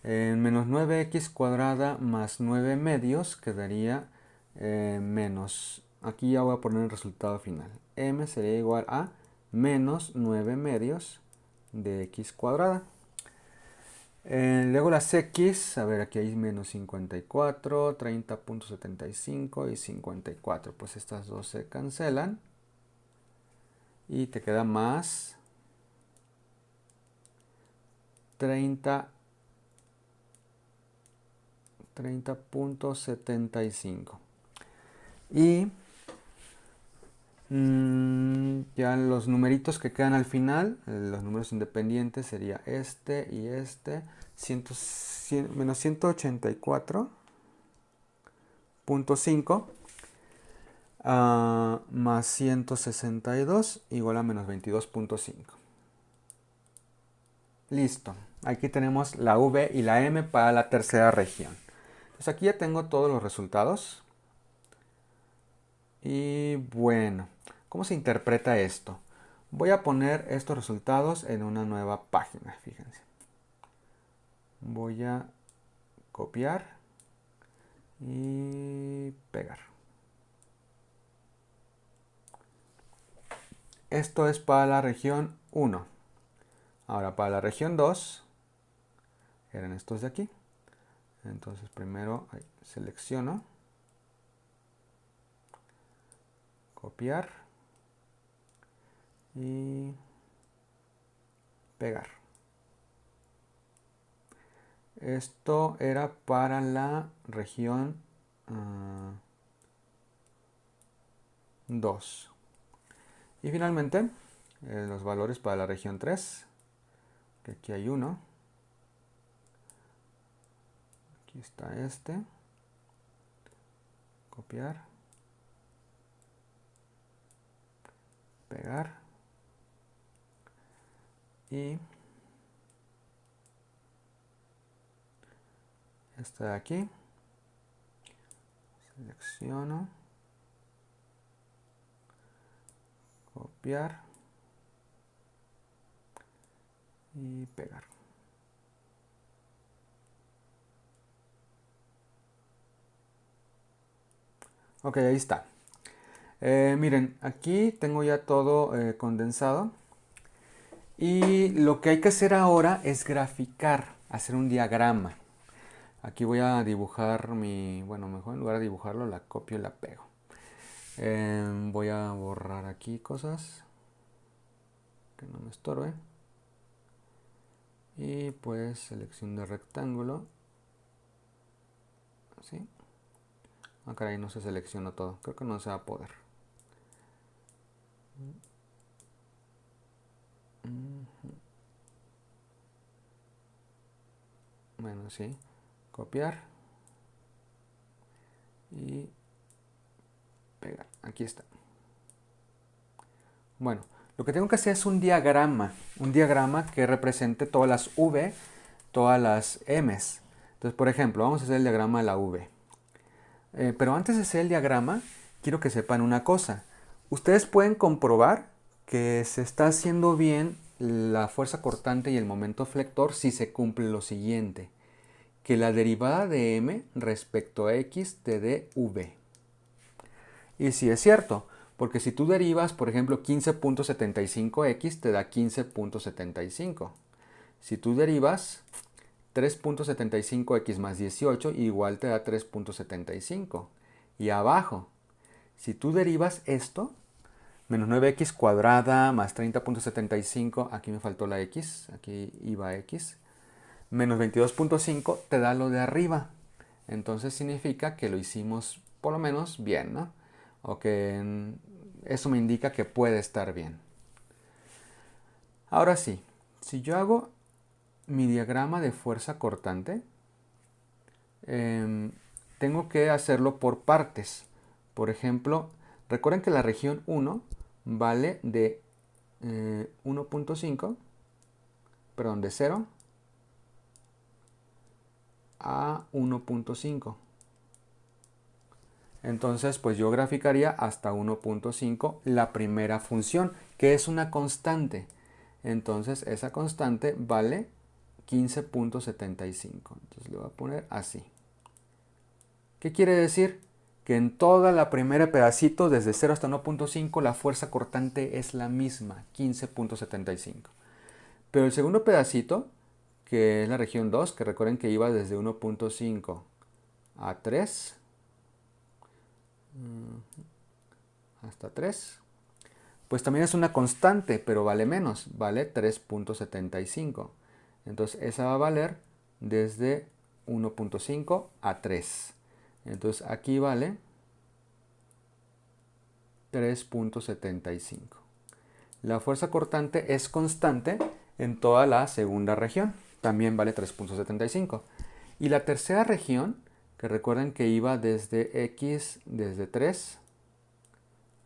Menos 9x cuadrada más 9 medios quedaría menos. Aquí ya voy a poner el resultado final. M sería igual a menos 9 medios de x cuadrada. Luego las x, a ver, aquí hay menos 54, 30.75 y 54. Pues estas dos se cancelan. Y te queda más 30.75. Y ya los numeritos que quedan al final, los números independientes sería este y este, menos 184.5 más 162 igual a menos 22.5. Listo. Aquí tenemos la V y la M para la tercera región. Entonces aquí ya tengo todos los resultados. Y bueno, ¿cómo se interpreta esto? Voy a poner estos resultados en una nueva página, fíjense. Voy a copiar y pegar. Esto es para la región 1. Ahora para la región 2, eran estos de aquí. Entonces primero selecciono, copiar y pegar. Esto era para la región 2. Y finalmente, los valores para la región 3, que aquí hay uno. Aquí está este. Copiar. Pegar. Y este de aquí. Selecciono. Copiar. Y pegar. Ok, ahí está. Miren, aquí tengo ya todo condensado. Y lo que hay que hacer ahora es graficar, hacer un diagrama. Aquí voy a dibujar bueno, mejor en lugar de dibujarlo, la copio y la pego. Voy a borrar aquí cosas que no me estorbe. Y pues selección de rectángulo. Así. Ah, caray, no se seleccionó todo. Creo que no se va a poder. Bueno, sí. Copiar. Y pegar. Aquí está. Bueno, lo que tengo que hacer es un diagrama que represente todas las V, todas las M's. Entonces, por ejemplo, vamos a hacer el diagrama de la V. Pero antes de hacer el diagrama, quiero que sepan una cosa. Ustedes pueden comprobar que se está haciendo bien la fuerza cortante y el momento flector si se cumple lo siguiente. Que la derivada de M respecto a X te dé V. Y sí es cierto, porque si tú derivas, por ejemplo, 15.75x te da 15.75. Si tú derivas 3.75x más 18, igual te da 3.75. Y abajo, si tú derivas esto, menos 9x cuadrada más 30.75, aquí me faltó la x, aquí iba x, menos 22.5 te da lo de arriba. Entonces significa que lo hicimos por lo menos bien, ¿no? O que eso me indica que puede estar bien. Ahora sí, si yo hago mi diagrama de fuerza cortante, tengo que hacerlo por partes. Por ejemplo, recuerden que la región 1 vale de 1.5, perdón, de 0 a 1.5. Entonces, pues yo graficaría hasta 1.5 la primera función, que es una constante. Entonces, esa constante vale 15.75. Entonces, le voy a poner así. ¿Qué quiere decir? que en toda la primera pedacito, desde 0 hasta 1.5, la fuerza cortante es la misma, 15.75. Pero el segundo pedacito, que es la región 2, que recuerden que iba desde 1.5 a 3, hasta 3, pues también es una constante, pero vale menos, vale 3.75. Entonces esa va a valer desde 1.5 a 3. Entonces aquí vale 3.75. La fuerza cortante es constante en toda la segunda región. También vale 3.75. Y la tercera región, que recuerden que iba desde x, desde 3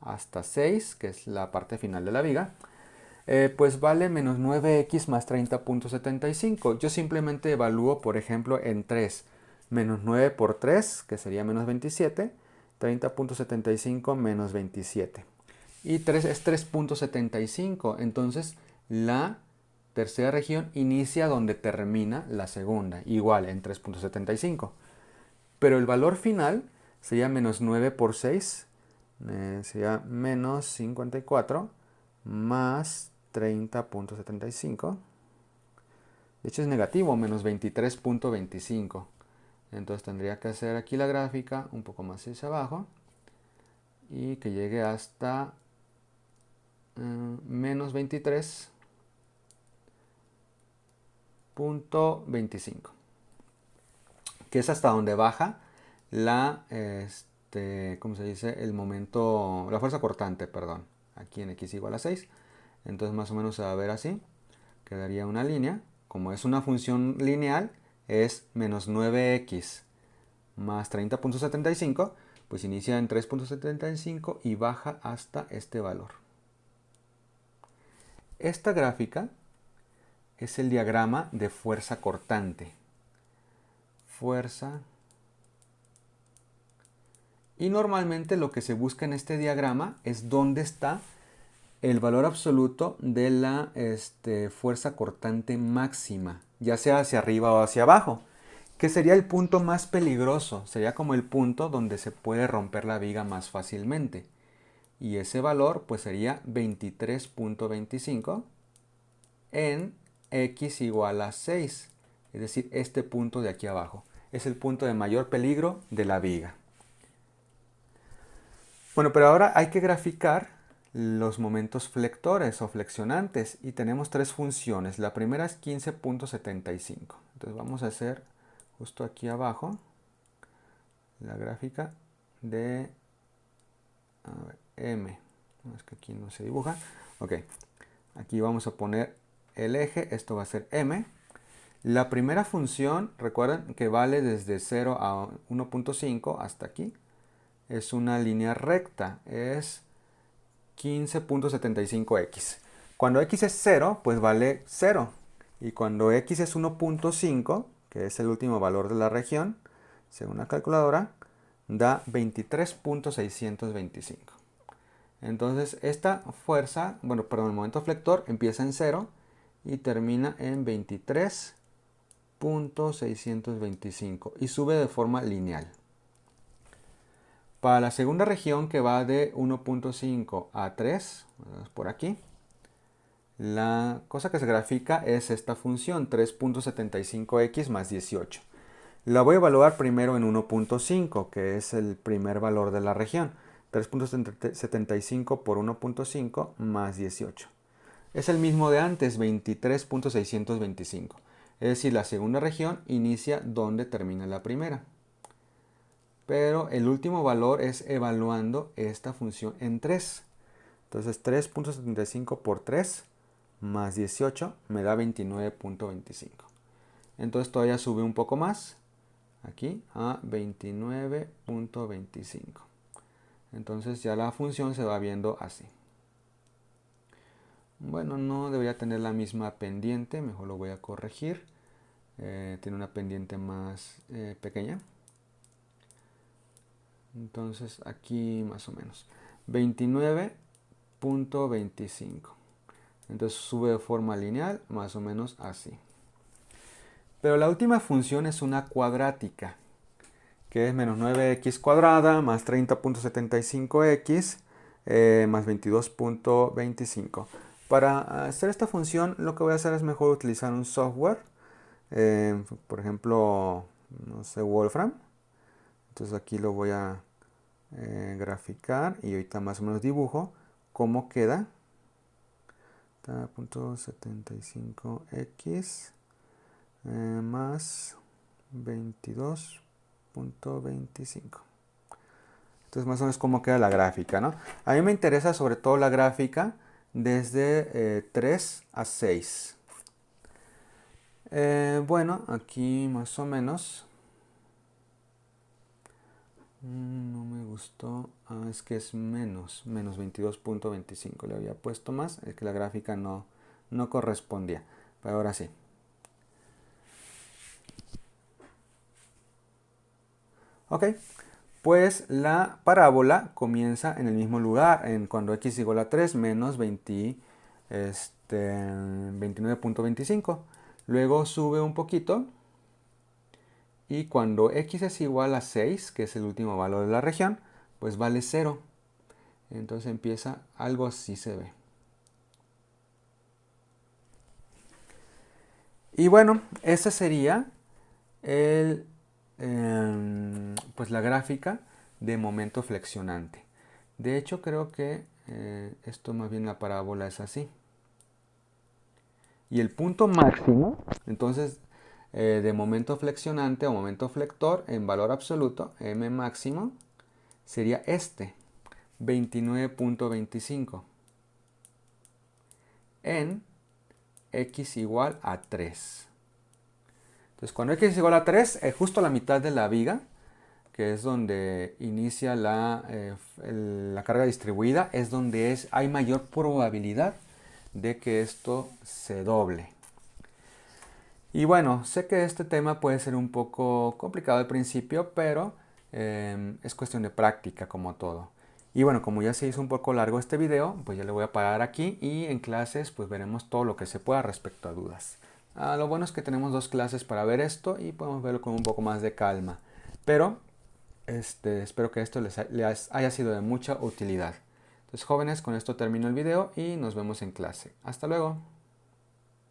hasta 6, que es la parte final de la viga, pues vale menos 9x más 30.75. Yo simplemente evalúo, por ejemplo, en 3. Menos 9 por 3, que sería menos 27. 30.75 menos 27. Y 3 es 3.75. Entonces la tercera región inicia donde termina la segunda, igual en 3.75. Pero el valor final sería menos 9 por 6, sería menos 54 más 30.75. De hecho es negativo, menos 23.25. Entonces tendría que hacer aquí la gráfica un poco más hacia abajo y que llegue hasta menos 23.25, que es hasta donde baja la, ¿cómo se dice? El momento, la fuerza cortante, perdón, aquí en x igual a 6. Entonces más o menos se va a ver así. Quedaría una línea. Como es una función lineal, es menos 9x más 30.75, pues inicia en 3.75 y baja hasta este valor. Esta gráfica es el diagrama de fuerza cortante. Fuerza. Y normalmente lo que se busca en este diagrama es dónde está el valor absoluto de la fuerza cortante máxima, ya sea hacia arriba o hacia abajo, que sería el punto más peligroso, sería como el punto donde se puede romper la viga más fácilmente. Y ese valor pues sería 23.25 en x igual a 6, es decir, este punto de aquí abajo. Es el punto de mayor peligro de la viga. Bueno, pero ahora hay que graficar los momentos flectores o flexionantes y tenemos tres funciones. La primera es 15.75. Entonces vamos a hacer justo aquí abajo la gráfica de M. No, es que aquí no se dibuja. Ok, aquí vamos a poner el eje, esto va a ser M. La primera función, recuerden que vale desde 0 a 1.5 hasta aquí. Es una línea recta, es 15.75x. Cuando x es 0, pues vale 0. Y cuando x es 1.5, que es el último valor de la región, según la calculadora, da 23.625. Entonces esta fuerza, el momento flector empieza en 0 y termina en 23.625 y sube de forma lineal. Para la segunda región, que va de 1.5 a 3, por aquí, la cosa que se grafica es esta función, 3.75x más 18. La voy a evaluar primero en 1.5, que es el primer valor de la región. 3.75 por 1.5 más 18. Es el mismo de antes, 23.625. Es decir, la segunda región inicia donde termina la primera. Pero el último valor es evaluando esta función en 3. Entonces 3.75 por 3 más 18 me da 29.25. Entonces todavía sube un poco más, aquí a 29.25. Entonces ya la función se va viendo así. Bueno, no debería tener la misma pendiente, mejor lo voy a corregir. Tiene una pendiente más pequeña. Entonces aquí más o menos 29.25. Entonces sube de forma lineal, más o menos así. Pero la última función es una cuadrática. que es menos 9x cuadrada más 30.75x más 22.25. Para hacer esta función lo que voy a hacer es mejor utilizar un software, por ejemplo, no sé, Wolfram. Entonces aquí lo voy a graficar y ahorita más o menos dibujo cómo queda. 75x más 22.25. Entonces más o menos cómo queda la gráfica, ¿no? A mí me interesa sobre todo la gráfica desde 3 a 6. Bueno, aquí más o menos. No me gustó. Es que es menos 22.25. Le había puesto más. Es que la gráfica no correspondía. Pero ahora sí. Ok. Pues la parábola comienza en el mismo lugar, cuando x igual a 3 menos 29.25. Luego sube un poquito y cuando x es igual a 6, que es el último valor de la región, pues vale 0. Entonces empieza algo así, se ve. Y bueno, esa sería pues la gráfica de momento flexionante. De hecho, creo que esto más bien la parábola es así. Y el punto máximo, entonces, de momento flexionante o momento flector en valor absoluto, m máximo, sería este, 29.25 en x igual a 3. Entonces, cuando x es igual a 3, es justo la mitad de la viga, que es donde inicia la carga distribuida, es donde hay mayor probabilidad de que esto se doble. Y bueno, sé que este tema puede ser un poco complicado al principio, pero es cuestión de práctica como todo. Y bueno, como ya se hizo un poco largo este video, pues ya le voy a parar aquí y en clases pues veremos todo lo que se pueda respecto a dudas. Lo bueno es que tenemos 2 clases para ver esto y podemos verlo con un poco más de calma. Pero espero que esto les haya sido de mucha utilidad. Entonces jóvenes, con esto termino el video y nos vemos en clase. Hasta luego.